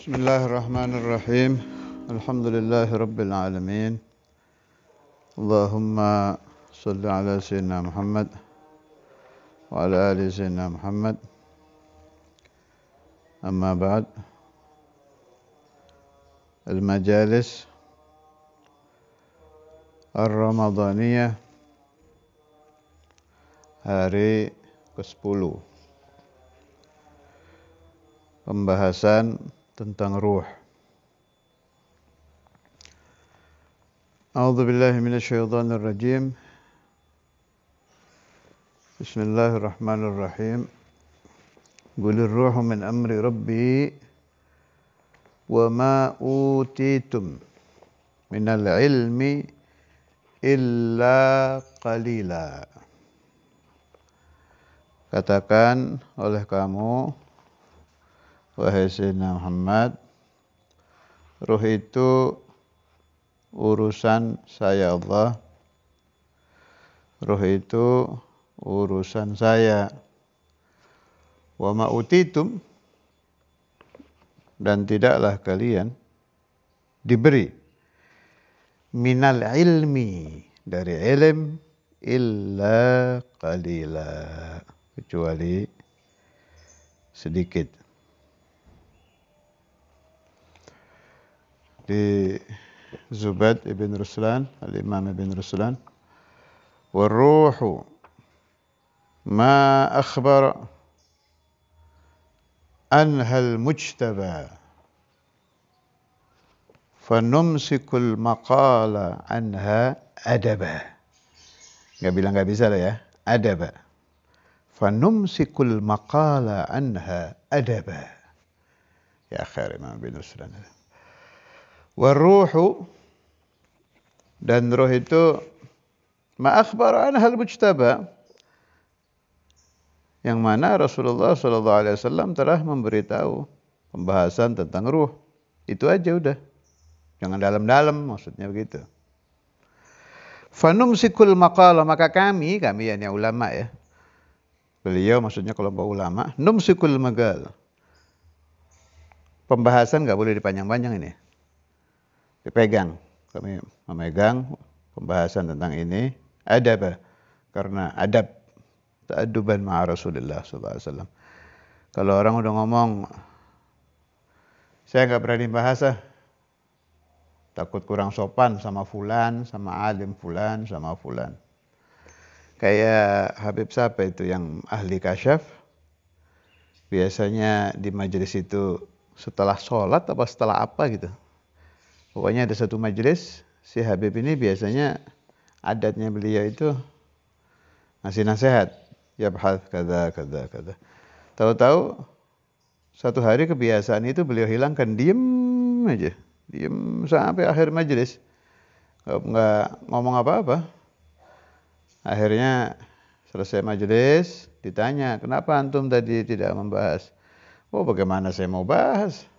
Bismillahirrahmanirrahim. Alhamdulillahi rabbil alamin. Allahumma salli ala sayyidina Muhammad wa ala ali sayyidina Muhammad. Amma ba'd. Al-majalis Ar-Ramadaniyah hari ke-10. Pembahasan tentang ruh. A'udzu billahi minasyaitonir rajim. Bismillahirrahmanirrahim. Qulir ruhu min amri rabbi wa ma utitum minal ilmi illa qalila. Katakan oleh kamu, wahai Sayyidina Muhammad, ruh itu urusan saya Allah. Ruh itu urusan saya. Wa ma utitum, dan tidaklah kalian diberi minal ilmi, dari ilm, illa qalila, kecuali sedikit. Di Zubad ibn Ruslan, Al-Imam ibn Ruslan, "War-ruhu ma akhbar anha al-mujtaba fanumsikul maqala anha adaba." Enggak bilang enggak bisa lah ya. Adaba. Fanumsikul maqala anha adaba. Ya khair Imam ibn Ruslan. Waruhu, dan ruh itu ma akhbara anhal mujtaba, yang mana Rasulullah SAW telah memberitahu pembahasan tentang ruh. Itu aja udah. Jangan dalam-dalam, maksudnya begitu. Fanumsikul maqala, maka kami yakni ulama ya. Beliau maksudnya kelompok ulama, numsikul magal. Pembahasan enggak boleh dipanjang-panjang ini. Dipegang. Kami memegang pembahasan tentang ini adab, karena adab ta'adduban ma'a Rasulullah SAW. Kalau orang udah ngomong saya enggak berani bahasa, takut kurang sopan sama fulan, sama alim fulan, sama fulan. Kayak Habib siapa itu yang ahli kasyaf, biasanya di majelis itu setelah sholat apa setelah apa gitu. Pokoknya ada satu majelis, si Habib ini biasanya adatnya beliau itu ngasih nasihat. Ya bahas kada. Tahu-tahu satu hari kebiasaan itu beliau hilangkan, diem aja. Diem sampai akhir majelis. Enggak ngomong apa-apa. Akhirnya selesai majelis, ditanya, kenapa antum tadi tidak membahas? Oh, bagaimana saya mau bahas?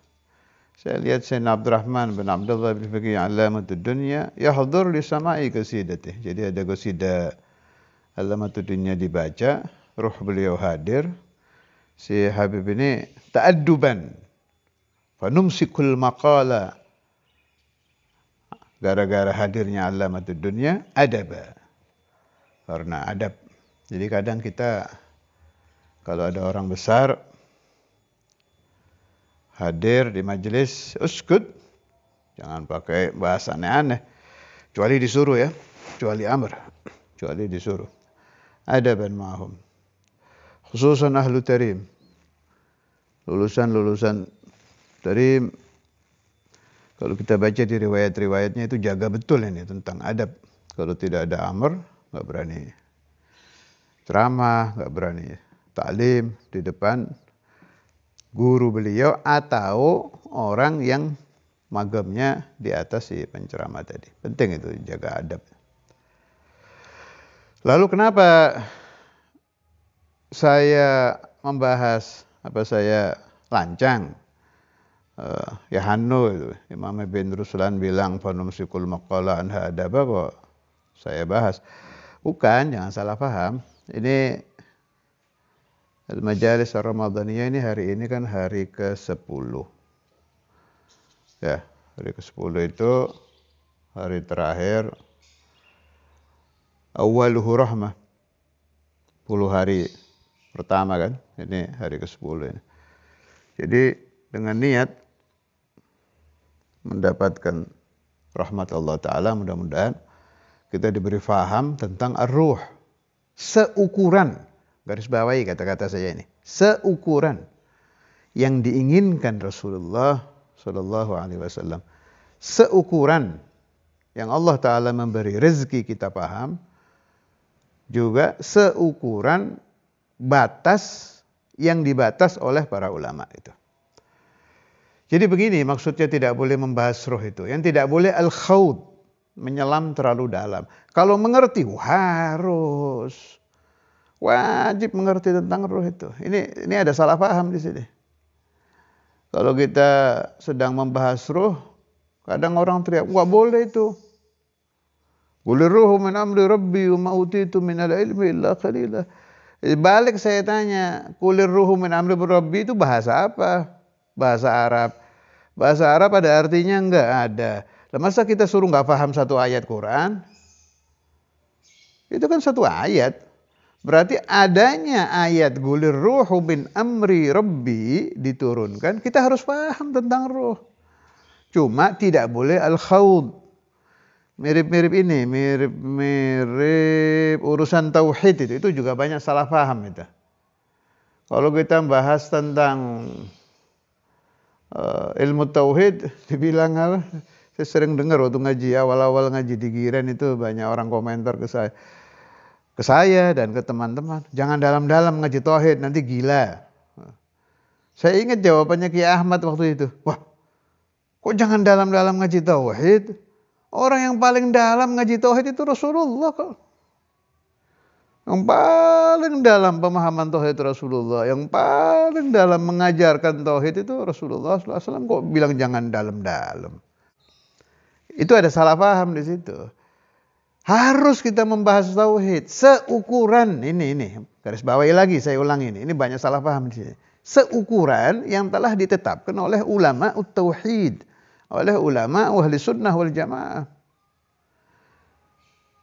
Saya lihat Sayyidina Abdurrahman bin Abdullah bin Faqih Alamatud Dunya yahdur li sama'i qasidatih. Jadi ada qasidah Alamatud Dunya dibaca, ruh beliau hadir. Si Habib ini ta'adduban. Fanumsikul maqala. Gara-gara hadirnya Alamatud Dunya, adaba. Karena adab. Jadi kadang kita kalau ada orang besar hadir di majelis, uskut, jangan pakai bahasa aneh-aneh, kecuali disuruh ya, kecuali amr, kecuali disuruh. Adaban ma'hum, khususan ahlu tarim, lulusan tarim. Kalau kita baca di riwayat-riwayatnya itu jaga betul ini tentang adab. Kalau tidak ada amr, nggak berani ceramah, nggak berani taklim di depan guru beliau atau orang yang magamnya di atas si penceramah tadi. Penting itu, jaga adab. Lalu kenapa saya membahas, saya lancang? Ya Hannu itu, Imam Ibn Ruslan bilang fanumsikul maqala anha adaba, kok saya bahas. Bukan, jangan salah paham. Ini Al-Majalis Ar-Ramadaniyah ini hari ini kan hari ke-10. Ya, hari ke-10 itu hari terakhir awwaluhu rahmah. 10 hari pertama kan, ini hari ke-10 ini. Jadi dengan niat mendapatkan rahmat Allah Ta'ala, mudah-mudahan kita diberi faham tentang ar-ruh. Seukuran, garis bawahi kata-kata saya ini, seukuran yang diinginkan Rasulullah Sallallahu Alaihi Wasallam, seukuran yang Allah Ta'ala memberi rezeki kita paham, juga seukuran batas yang dibatas oleh para ulama itu. Jadi begini, maksudnya tidak boleh membahas ruh itu. Yang tidak boleh al-khawd, menyelam terlalu dalam. Kalau mengerti, harus wajib mengerti tentang ruh itu. Ini ada salah paham di sini. Kalau kita sedang membahas ruh, kadang orang teriak, nggak boleh itu. Qulir ruhu min amri rabbi wa ma utitu minal ilmi illa qalila. Balik saya tanya, qulir ruhu min amri rabbi itu bahasa apa? Bahasa Arab. Bahasa Arab ada artinya? Enggak ada. Lah masa kita suruh nggak paham satu ayat Quran? Itu kan satu ayat. Berarti adanya ayat gulir ruhu min amri rabbi diturunkan, kita harus paham tentang ruh. Cuma tidak boleh al-khawd. Mirip-mirip ini, mirip urusan tauhid itu juga banyak salah paham itu. Kalau kita bahas tentang ilmu tauhid, dibilang apa? Saya sering dengar waktu ngaji, awal-awal ngaji di Giren itu banyak orang komentar ke saya dan ke teman-teman, jangan dalam-dalam ngaji tauhid, nanti gila. Saya ingat jawabannya Kiai Ahmad waktu itu. Wah, kok jangan dalam-dalam ngaji tauhid? Orang yang paling dalam ngaji tauhid itu Rasulullah kok. Yang paling dalam pemahaman tauhid Rasulullah, yang paling dalam mengajarkan tauhid itu Rasulullah SAW. Kok bilang jangan dalam-dalam? Itu ada salah paham di situ. Harus kita membahas tauhid seukuran ini garis bawahi lagi, saya ulangi ini banyak salah paham di sini. Seukuran yang telah ditetapkan oleh ulama tauhid, oleh ulama ahli sunnah wal jamaah.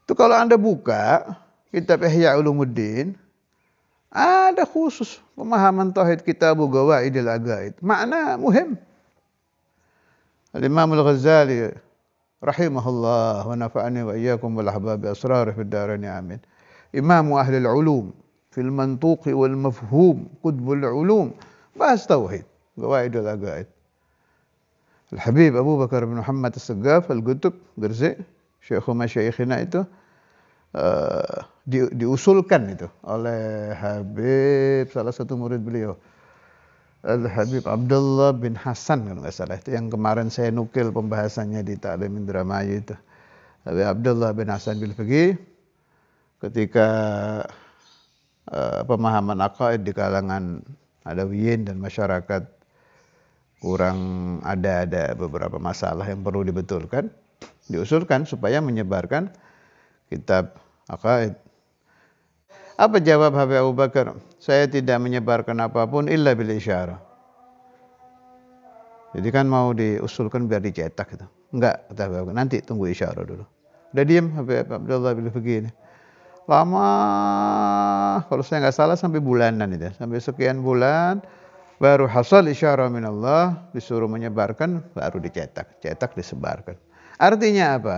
Itu kalau Anda buka kitab Ihya Ulumuddin, ada khusus pemahaman tauhid kitab Ghawaidil Aqaid. Makna muhim. Al-Imam Al-Ghazali rahimahullah wa nafa'ani wa iyyakum wal ahbabi asrar fid darain amin. Imam ahli al-ulum fil mantuq wal mafhum, qutbul ulum, bahas tauhid, Ghawaidil Aqaid. Al-Habib Abu Bakar bin Muhammad As-Saggaf Al-Qutb Gresik, syekh masyayikhina itu diusulkan itu oleh Habib, salah satu murid beliau, Al-Habib Abdullah bin Hasan kalau nggak salah, itu yang kemarin saya nukil pembahasannya di Ta'lim Indramayu itu. Habib Abdullah bin Hasan bil Fiqih, ketika pemahaman aqaid di kalangan Alawiyin dan masyarakat kurang ada beberapa masalah yang perlu dibetulkan, diusulkan supaya menyebarkan kitab aqaid. Apa jawab Habib Abu Bakar? Saya tidak menyebarkan apapun illa bil isyarah. Jadi kan mau diusulkan biar dicetak gitu. Enggak, kata Habib Abu Bakar, nanti tunggu isyarah dulu. Udah diam Habib Abdullah bin Fiqih ini. Lama, kalau saya nggak salah sampai bulanan itu, sampai sekian bulan baru hasal isyarah minallah, disuruh menyebarkan, baru dicetak, disebarkan. Artinya apa?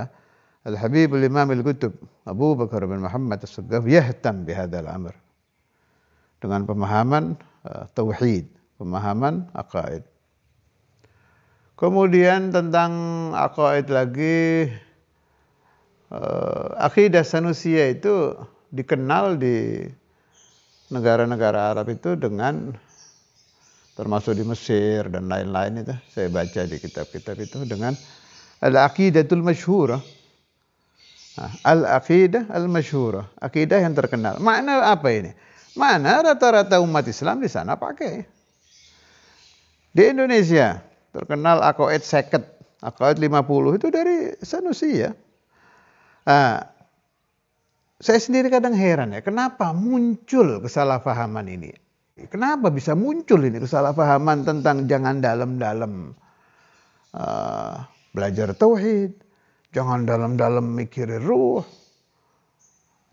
Al-Habib al-Imam al-Qutb Abu Bakar bin Muhammad As-Saggaf yahtam bihadzal amr, dengan pemahaman tauhid, pemahaman aqaid. Kemudian tentang aqaid lagi, akidah Sanusiyah itu dikenal di negara-negara Arab itu dengan, termasuk di Mesir dan lain-lain itu, saya baca di kitab-kitab itu, dengan al-aqidatul masyhurah. Al-aqidah al-masyhurah, akidah yang terkenal. Makna apa ini? Makna rata-rata umat Islam di sana pakai. Di Indonesia terkenal aqaid 50, aqaid 50 itu dari Sanusiyah. Saya sendiri kadang heran ya, kenapa muncul kesalahpahaman ini? Kenapa bisa muncul ini kesalahpahaman tentang jangan dalam-dalam belajar tauhid, jangan dalam-dalam mikirin ruh.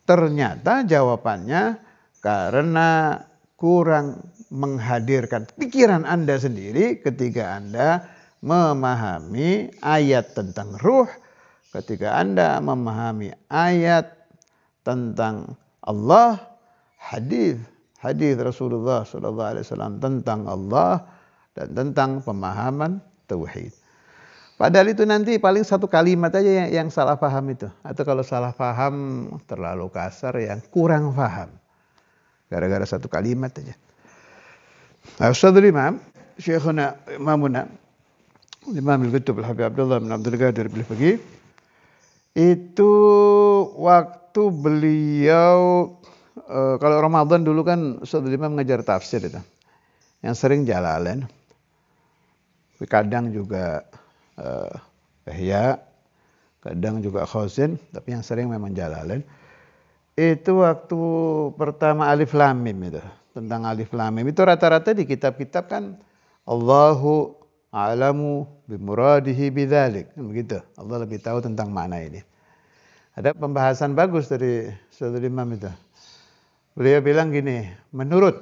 Ternyata jawabannya karena kurang menghadirkan pikiran Anda sendiri ketika Anda memahami ayat tentang ruh, ketika Anda memahami ayat tentang Allah, hadis Rasulullah SAW tentang Allah dan tentang pemahaman tauhid. Padahal itu nanti paling satu kalimat aja yang salah paham itu. Atau kalau salah paham terlalu kasar yang kurang paham. Gara-gara satu kalimat aja. Ustadzul Imam, Syekhuna Imamuna, Imam Al-Qutub Al-Habib Abdullah bin Abdul Qadir Al-Faqih, itu waktu beliau, kalau Ramadan dulu kan Ustadzul Imam ngajar tafsir itu. Yang sering Jalalain. Kadang juga Ihya, kadang juga Khazin, tapi yang sering memang Jalalain. Itu waktu pertama Alif Lam Mim itu, tentang Alif Lam Mim itu rata-rata di kitab-kitab kan Allahu a'lamu bimuradihi bidzalik, begitu. Allah lebih tahu tentang makna ini. Ada pembahasan bagus dari Ustadzul Imam itu. Beliau bilang gini, menurut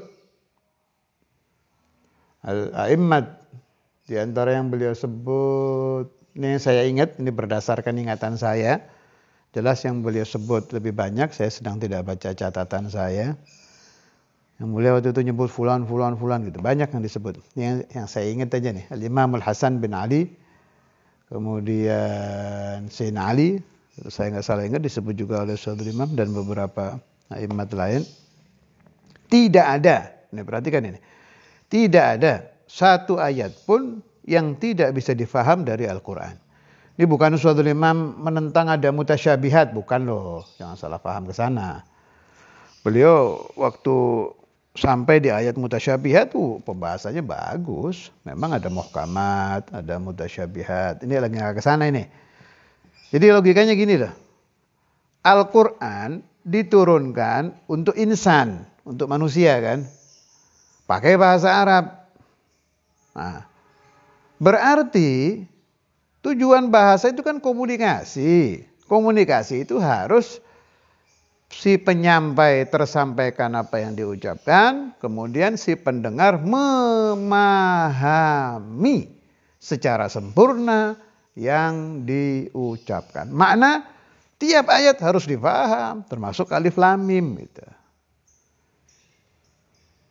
Al-A'immat, di antara yang beliau sebut, ini yang saya ingat, ini berdasarkan ingatan saya. Jelas yang beliau sebut lebih banyak, saya sedang tidak baca catatan saya. Yang beliau waktu itu nyebut fulan gitu, banyak yang disebut. Yang saya ingat aja nih, Al-Imam Al-Hasan bin Ali, kemudian Sayyidina Ali, saya nggak salah ingat disebut juga oleh Ustadzul Imam dan beberapa a'immat lain. Tidak ada, ini perhatikan ini, tidak ada satu ayat pun yang tidak bisa difaham dari Al-Quran. Ini bukan Ustadzul Imam menentang ada mutasyabihat, bukan loh, jangan salah paham ke sana. Beliau waktu sampai di ayat mutasyabihat tuh pembahasannya bagus. Memang ada muhkamat, ada mutasyabihat. Ini lagi nggak ke sana ini. Jadi logikanya gini loh. Al-Quran diturunkan untuk insan, untuk manusia kan. Pakai bahasa Arab. Nah, berarti tujuan bahasa itu kan komunikasi. Komunikasi itu harus si penyampai tersampaikan apa yang diucapkan, kemudian si pendengar memahami secara sempurna yang diucapkan. Makna tiap ayat harus dipaham, termasuk alif lam mim gitu.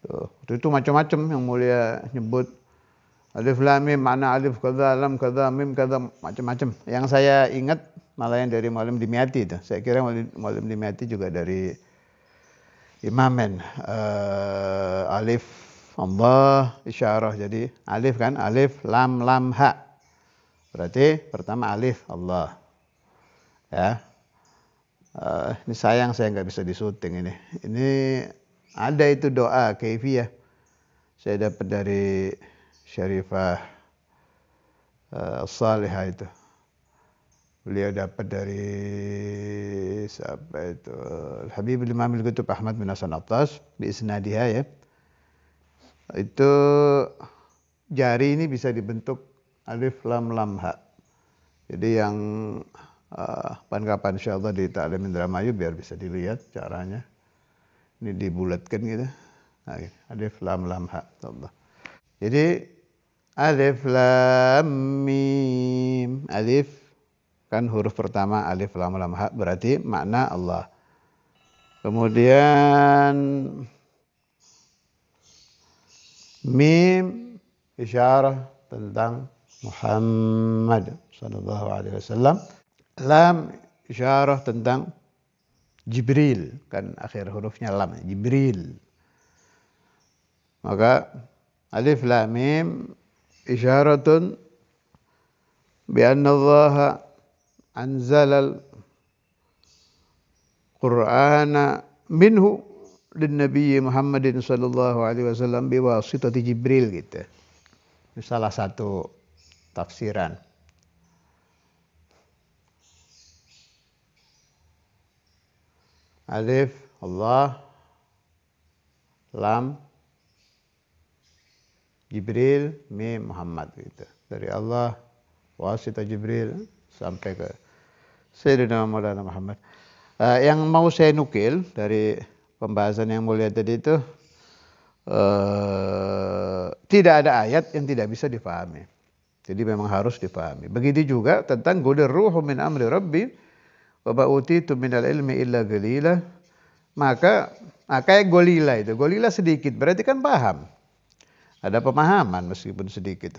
Tuh, itu macam-macam yang mulia nyebut alif lam mim, makna alif kada, lam kada, mim kada, macam-macam. Yang saya ingat malah yang dari Muallim Dimyati itu. Saya kira Muallim Dimyati juga dari Imamen. Alif Allah isyarah. Jadi alif kan, alif lam lam ha. Berarti pertama alif Allah. Ya. Ini sayang saya nggak bisa disuting ini. Ini ada itu doa kaifiyah. Saya dapat dari Syarifah Salihah itu. Beliau dapat dari siapa itu? Al-Habib Imam Al-Qutub Ahmad bin Hasan Attas bi isnadiha ya. Itu jari ini bisa dibentuk alif lam lam ha. Jadi yang kapan-kapan insyaallah di Ta'lim Indramayu biar bisa dilihat caranya. Ini dibulatkan gitu. Nah, alif lam lam ha. Allah. Jadi alif lam mim, alif kan huruf pertama alif lam lam ha berarti makna Allah. Kemudian mim isyarah tentang Muhammad sallallahu alaihi wasallam. Lam isyarah tentang Jibril, kan akhir hurufnya lam, Jibril. Maka alif lam mim isyaratun bi anna Allah anzalal Qur'ana minhu lin Nabi Muhammadin sallallahu alaihi wasallam biwasitati Jibril gitu. Ini salah satu tafsiran. Alif Allah, lam Jibril, mim Muhammad gitu. Dari Allah wasita Jibril sampai ke Sayyidina Maulana Muhammad. Yang mau saya nukil dari pembahasan yang mulia tadi itu, tidak ada ayat yang tidak bisa dipahami. Jadi memang harus dipahami. Begitu juga tentang qulir ruhu min amri rabbi wa ma utitu minal ilmi illa qalila. Maka kayak golila itu. Golila sedikit berarti kan paham. Ada pemahaman meskipun sedikit.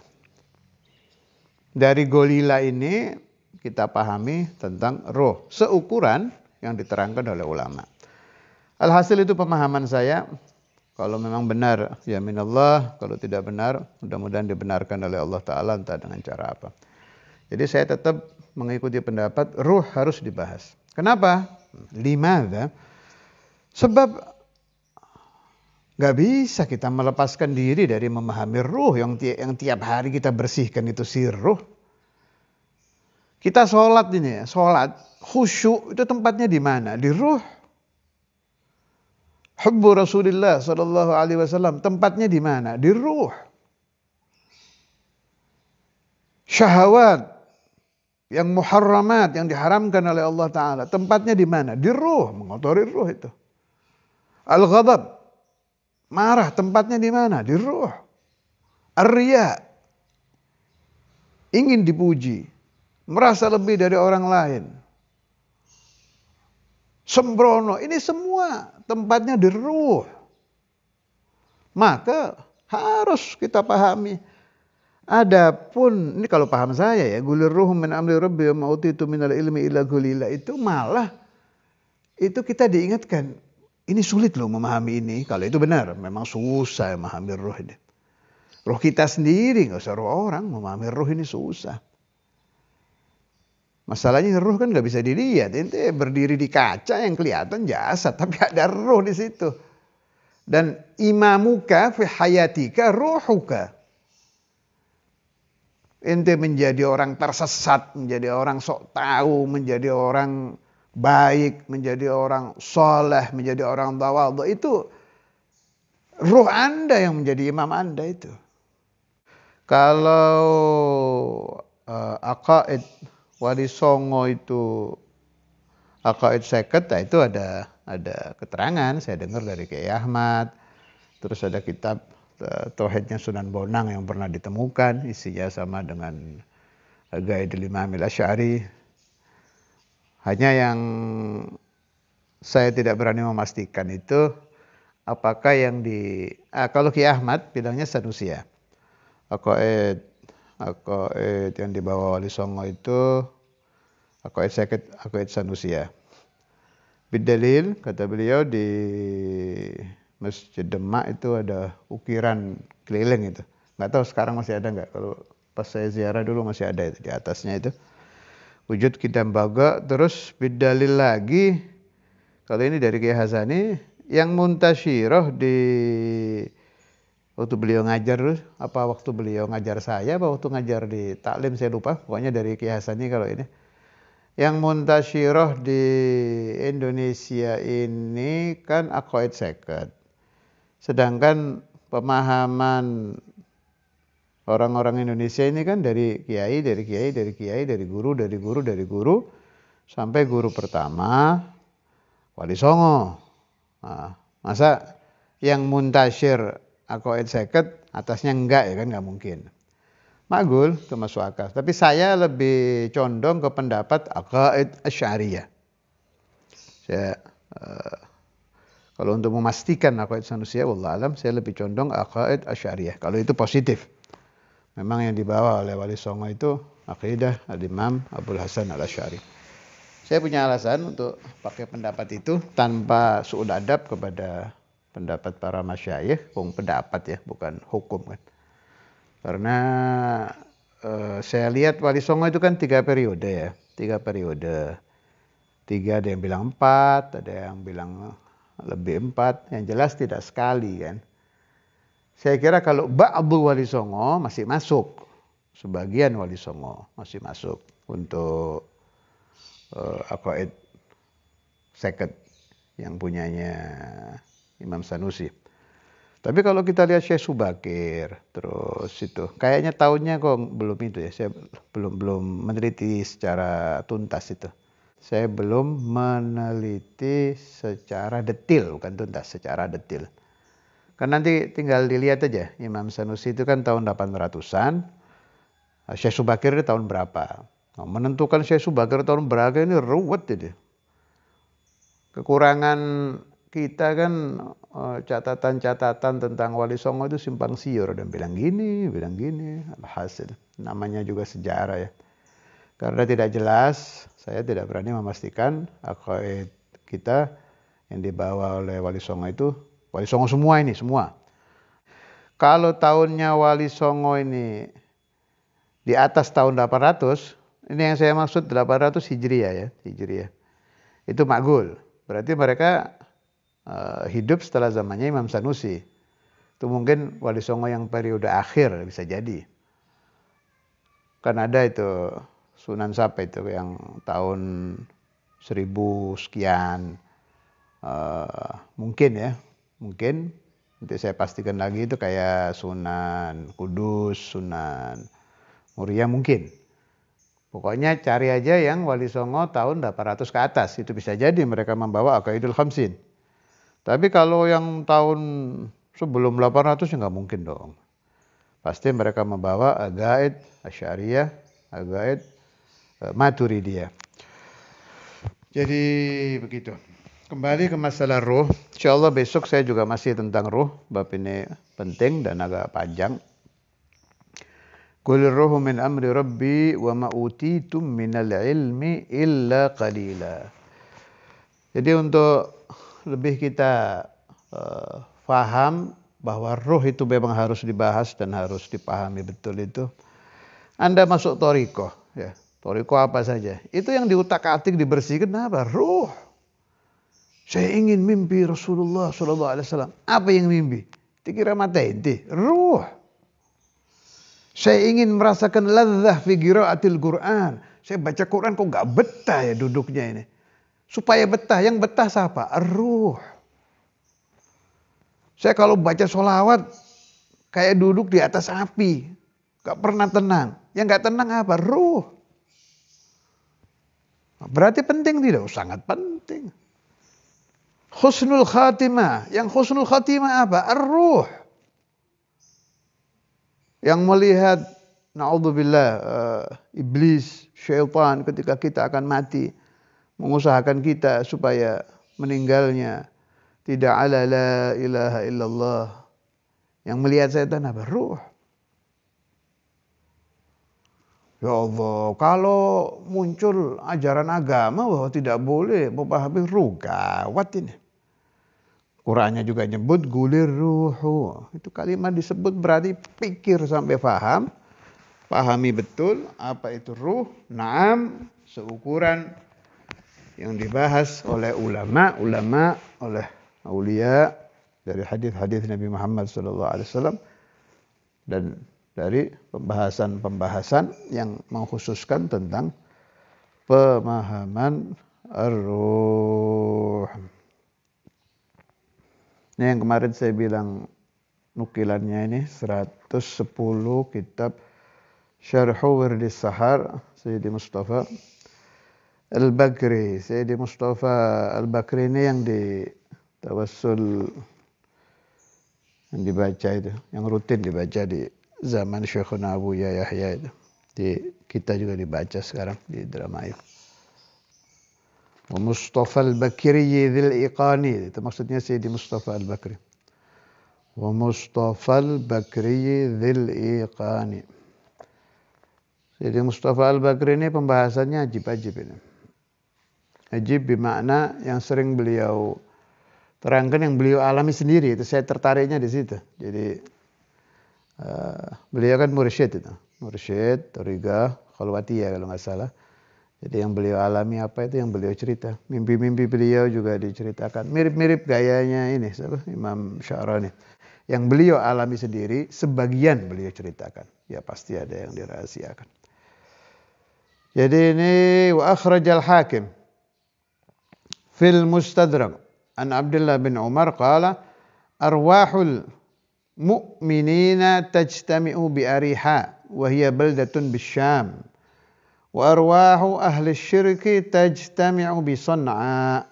Dari golila ini kita pahami tentang roh. Seukuran yang diterangkan oleh ulama. Alhasil itu pemahaman saya. Kalau memang benar, ya minallah. Kalau tidak benar, mudah-mudahan dibenarkan oleh Allah Ta'ala entah dengan cara apa. Jadi saya tetap mengikuti pendapat ruh harus dibahas. Kenapa? Limadha? Sebab gak bisa kita melepaskan diri dari memahami ruh yang tiap hari kita bersihkan itu si ruh. Kita sholat ini ya, sholat khusyuk itu tempatnya di mana? Di ruh. Hubbu Rasulullah sallallahu alaihi wasallam tempatnya di mana? Di ruh. Syahwat yang muharramat yang diharamkan oleh Allah Ta'ala tempatnya di mana? Di ruh, mengotori ruh itu. Al-ghadab, marah tempatnya di mana? Di ruh. Ar-riya, ingin dipuji, merasa lebih dari orang lain. Sembrono, ini semua tempatnya di ruh. Maka harus kita pahami. Adapun, ini kalau paham saya ya, gulir ruh min amri rabbi wa ma utitu minal ilmi illa gulila, itu malah itu kita diingatkan. Ini sulit loh memahami ini. Kalau itu benar, memang susah memahami ruh ini. Ruh kita sendiri, gak usah ruh orang, memahami ruh ini susah. Masalahnya ruh kan gak bisa dilihat. Ente berdiri di kaca yang kelihatan jasad, tapi ada ruh di situ. Dan imamuka fi hayatika ruhuka. Ente menjadi orang tersesat, menjadi orang sok tahu, menjadi orang baik, menjadi orang soleh, menjadi orang tawadhu, itu ruh Anda yang menjadi imam Anda itu. Kalau aqaid Wali Songo itu aqaid seket, nah itu ada keterangan saya dengar dari Kiai Ahmad. Terus ada kitab Tauhidnya Sunan Bonang yang pernah ditemukan, isinya sama dengan Qaidul Imam Asy'ari. Hanya yang saya tidak berani memastikan itu apakah yang kalau Ki Ahmad bilangnya Sanusia. Aqaid yang dibawa Wali Songo itu aqaid seket, aqaid Sanusia. Bidalil kata beliau di Masjid Demak itu ada ukiran keliling itu. Nggak tahu sekarang masih ada nggak. Kalau pas saya ziarah dulu masih ada itu di atasnya itu. Wujud Kidam Baga, terus bidalil lagi, kalau ini dari Kiai Hasani, yang muntasyirah di waktu beliau ngajar, apa waktu beliau ngajar saya, apa waktu ngajar di taklim saya lupa, pokoknya dari Kiai Hasani kalau ini. Yang muntasyirah di Indonesia ini kan aqaid seket. Sedangkan pemahaman orang-orang Indonesia ini kan dari kiai, dari guru, sampai guru pertama Wali Songo. Nah, masa yang muntasyir aqaid seket atasnya enggak ya kan, enggak mungkin. Makgul, itu masuk akal. Tapi saya lebih condong ke pendapat aqaid Asy'ariyah. Saya kalau untuk memastikan aqaid Sanusia, wallahu alam, saya lebih condong aqaid Asy'ariyah. Kalau itu positif. Memang yang dibawa oleh Wali Songo itu akidah Al-Imam Abdul Hasan Al-Asy'ari. Saya punya alasan untuk pakai pendapat itu tanpa su'ud adab kepada pendapat para masyayikh, pendapat ya, bukan hukum kan. Karena saya lihat Wali Songo itu kan 3 periode ya, 3 periode. 3 ada yang bilang 4, ada yang bilang lebih 4, yang jelas tidak sekali kan. Saya kira kalau ba'du Wali Songo masih masuk. Sebagian Wali Songo masih masuk untuk aqaid seket yang punyanya Imam Sanusi. Tapi kalau kita lihat Syekh Subakir, terus itu kayaknya tahunnya kok belum itu ya. Saya belum meneliti secara tuntas itu. Saya belum meneliti secara detil, bukan tuntas, secara detil. Kan nanti tinggal dilihat aja. Imam Sanusi itu kan tahun 800-an. Syekh Subakir itu tahun berapa. Nah, menentukan Syekh Subakir tahun berapa ini ruwet itu. Kekurangan kita kan catatan-catatan tentang Wali Songo itu simpang siur. Dan bilang gini. Alhasil. Namanya juga sejarah ya. Karena tidak jelas, saya tidak berani memastikan aqaid kita yang dibawa oleh Wali Songo itu, Wali Songo semua ini, semua. Kalau tahunnya Wali Songo ini di atas tahun 800, ini yang saya maksud 800 Hijriah ya, Hijriah. Itu makgul. Berarti mereka hidup setelah zamannya Imam Sanusi. Itu mungkin Wali Songo yang periode akhir bisa jadi. Kan ada itu Sunan siapa itu yang tahun 1000 sekian. Mungkin ya, mungkin. Nanti saya pastikan lagi itu kayak Sunan Kudus, Sunan Muria mungkin. Pokoknya cari aja yang Wali Songo tahun 800 ke atas. Itu bisa jadi mereka membawa Aqaidul Khamsin. Tapi kalau yang tahun sebelum 800 ya nggak mungkin dong. Pasti mereka membawa Aqaid Asy'ariyah, Aqaid Maturidiyah. Jadi begitu. Kembali ke masalah ruh. Insyaallah besok saya juga masih tentang ruh. Bab ini penting dan agak panjang. Qul ruhu min amri rabbi wa ma utitum minal ilmi illa qalila. Jadi untuk lebih kita faham bahwa ruh itu memang harus dibahas dan harus dipahami betul itu. Anda masuk thariqah ya. Thariqah apa saja. Itu yang diutak-atik dibersihkan apa? Ruh. Saya ingin mimpi Rasulullah SAW. Apa yang mimpi? Dikira mata inti. Ruh. Saya ingin merasakan ladzah fi qiraatil Quran. Saya baca Quran kok gak betah ya duduknya ini. Supaya betah. Yang betah siapa? Ruh. Saya kalau baca sholawat kayak duduk di atas api. Gak pernah tenang. Yang gak tenang apa? Ruh. Berarti penting tidak? Sangat penting. Husnul khatimah. Yang husnul khatimah apa? Ar-ruh. Yang melihat, na'udzubillah, iblis, syaitan ketika kita akan mati. Mengusahakan kita supaya meninggalnya. Tidak ala la ilaha illallah. Yang melihat setan apa? Ruh. Ya Allah, kalau muncul ajaran agama bahwa tidak boleh memahami ruh, gawat ini. Qurannya juga nyebut gulir ruhu. Itu kalimat disebut berarti pikir sampai paham. Pahami betul apa itu ruh. Naam, seukuran yang dibahas oleh ulama, oleh aulia dari hadis-hadis Nabi Muhammad SAW dan dari pembahasan-pembahasan yang mengkhususkan tentang pemahaman ar-ruh. Ini yang kemarin saya bilang nukilannya ini 110 kitab Syarhu Wirdis Sahar Sayyidi Mustafa Al-Bakri. Sayyidi Mustafa Al-Bakri ini yang di tawassul yang dibaca itu, yang rutin dibaca di zaman Syekhuna Abu Yahya itu. Kita juga dibaca sekarang di drama itu. Wa Mustafa Al-Bakri dzil iqani. Itu maksudnya Sayyidi Mustafa Al-Bakri. Wa Mustafa Al-Bakri dzil iqani. Sayyidi Mustafa Al-Bakri ini pembahasannya ajib-ajib ini. Ajib bermakna yang sering beliau terangkan, yang beliau alami sendiri. Itu saya tertariknya di situ. Jadi beliau kan mursyid itu. Mursyid, Thariqah, Khalwatiyah kalau nggak salah. Jadi yang beliau alami apa itu yang beliau cerita. Mimpi-mimpi beliau juga diceritakan. Mirip-mirip gayanya ini, Imam Sya'rani. Yang beliau alami sendiri, sebagian beliau ceritakan. Ya pasti ada yang dirahasiakan. Jadi ini wa akhrajal hakim fil mustadrak an Abdullah bin Umar qala arwahul mu'minina tajtami'u bi Ariha wa hiya baldatun bisyam. Wa arwahu ahli syirki tajtami'u bi San'a.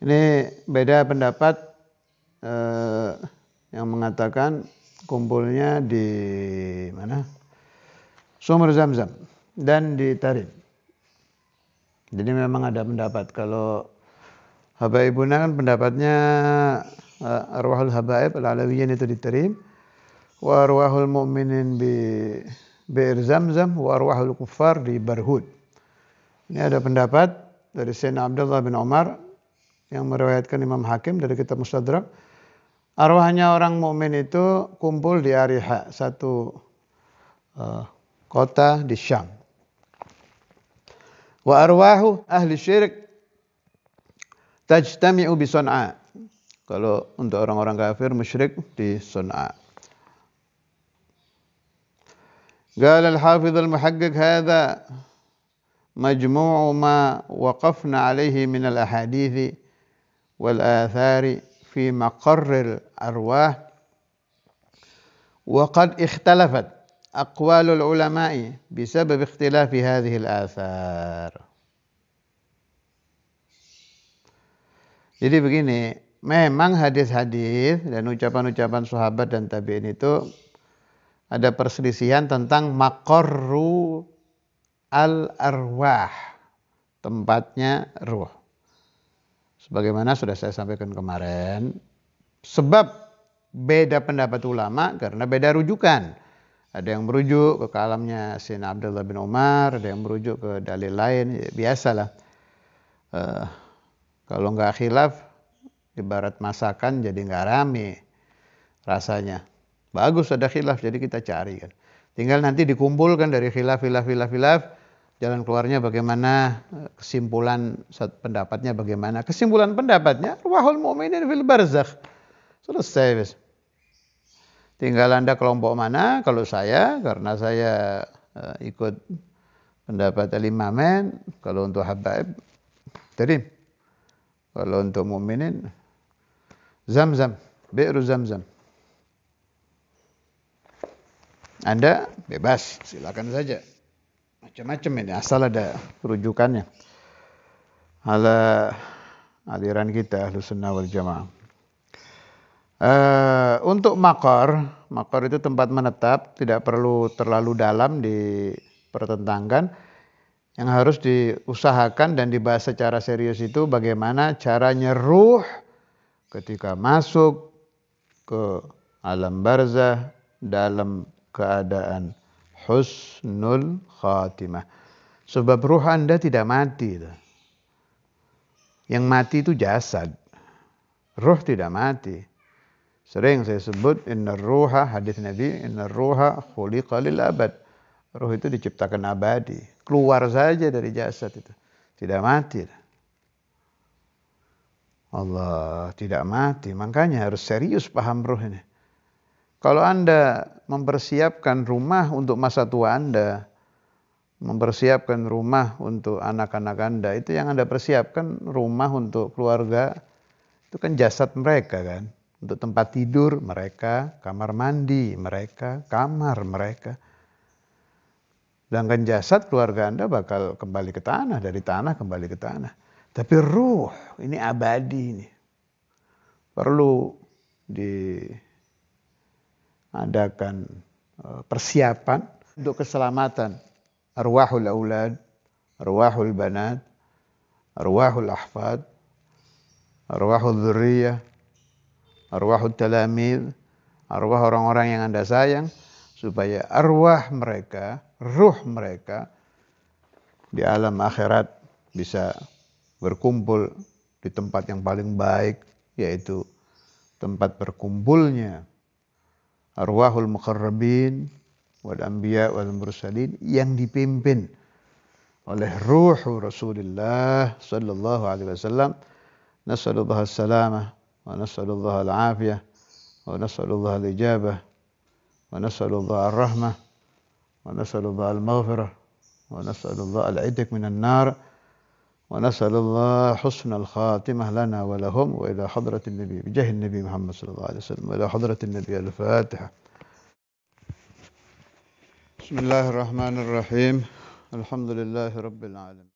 Ini beda pendapat yang mengatakan kumpulnya di mana? Sumur Zamzam dan di Tarim. Jadi memang ada pendapat. Kalau Habaibuna kan pendapatnya arwahul habaib al-alawiyyin itu di Tarim, wa arwahul mu'minin bi Bi'r Zamzam, wa arwahul kuffar di Barhud. Ini ada pendapat dari Sayyidina Abdullah bin Umar yang meriwayatkan Imam Hakim dari kitab Mustadrak. Arwahnya orang mukmin itu kumpul di Ariha, satu kota di Syam. Wa arwahu ahli syirik tajtami'u bi San'a. Kalau untuk orang-orang kafir musyrik di San'a. قال الحافظ المحقق هذا مجموع ما وقفنا عليه من الأحاديث والآثار في مقر الأرواح وقد اختلفت أقوال العلماء بسبب اختلاف هذه الآثار. Jadi begini, memang hadis-hadis dan ucapan-ucapan sahabat dan tabi'in itu ada perselisihan tentang maqarru al-arwah, tempatnya ruh. Sebagaimana sudah saya sampaikan kemarin, sebab beda pendapat ulama karena beda rujukan. Ada yang merujuk ke kalamnya Sayyidina Abdullah bin Umar, ada yang merujuk ke dalil lain, ya, biasalah. Kalau nggak khilaf, ibarat masakan jadi nggak rame rasanya. Bagus ada khilaf, jadi kita cari kan. Tinggal nanti dikumpulkan dari khilaf, jalan keluarnya bagaimana, kesimpulan pendapatnya bagaimana. Kesimpulan pendapatnya, arwahul mu'minin fil barzakh. Selesai, bes. Tinggal Anda kelompok mana. Kalau saya, karena saya ikut pendapat al-Imamain, kalau untuk habaib, Tarim. Kalau untuk mu'minin, Zamzam, Bi'r Zamzam. Anda bebas, silakan saja. Macam-macam ini, asal ada rujukannya. Ala aliran kita, Ahlus Sunnah wal Jamaah. Untuk makar itu tempat menetap, tidak perlu terlalu dalam dipertentangkan. Yang harus diusahakan dan dibahas secara serius itu bagaimana caranya ruh ketika masuk ke alam barzah dalam keadaan husnul khatimah. Sebab ruh Anda tidak mati. Yang mati itu jasad. Ruh tidak mati. Sering saya sebut innar ruha, hadis Nabi, innar ruha khuliqa lil abad. Ruh itu diciptakan abadi. Keluar saja dari jasad itu. Tidak mati. Allah tidak mati. Makanya harus serius paham ruh ini. Kalau Anda mempersiapkan rumah untuk masa tua Anda, mempersiapkan rumah untuk anak-anak Anda, itu yang Anda persiapkan rumah untuk keluarga, itu kan jasad mereka kan. Untuk tempat tidur mereka, kamar mandi mereka, kamar mereka. Sedangkan jasad keluarga Anda bakal kembali ke tanah, dari tanah kembali ke tanah. Tapi ruh ini abadi ini. Perlu diadakan persiapan untuk keselamatan arwahul aulad, arwahul banat, arwahul ahfad, arwahul dzurriyyah, arwahul talamid, arwah orang-orang yang Anda sayang, supaya arwah mereka, ruh mereka di alam akhirat bisa berkumpul di tempat yang paling baik, yaitu tempat berkumpulnya arwahul muqarrabin wal anbiya wal mursalin yang dipimpin oleh ruh Rasulullah sallallahu alaihi wasallam. Nas'alullah as-salamah wa nas'alullah al-afiyah wa nas'alullah al-ijabah wa nas'alullah ar-rahmah wa nas'alullah al-maghfirah wa nas'alullah al-'itq minan nar ونسأل الله حسن الخاتمة لنا ولهم وإلى حضرة النبي بجاه النبي محمد صلى الله عليه وسلم وإلى حضرة النبي. الفاتحة. بسم الله الرحمن الرحيم. الحمد لله رب العالمين.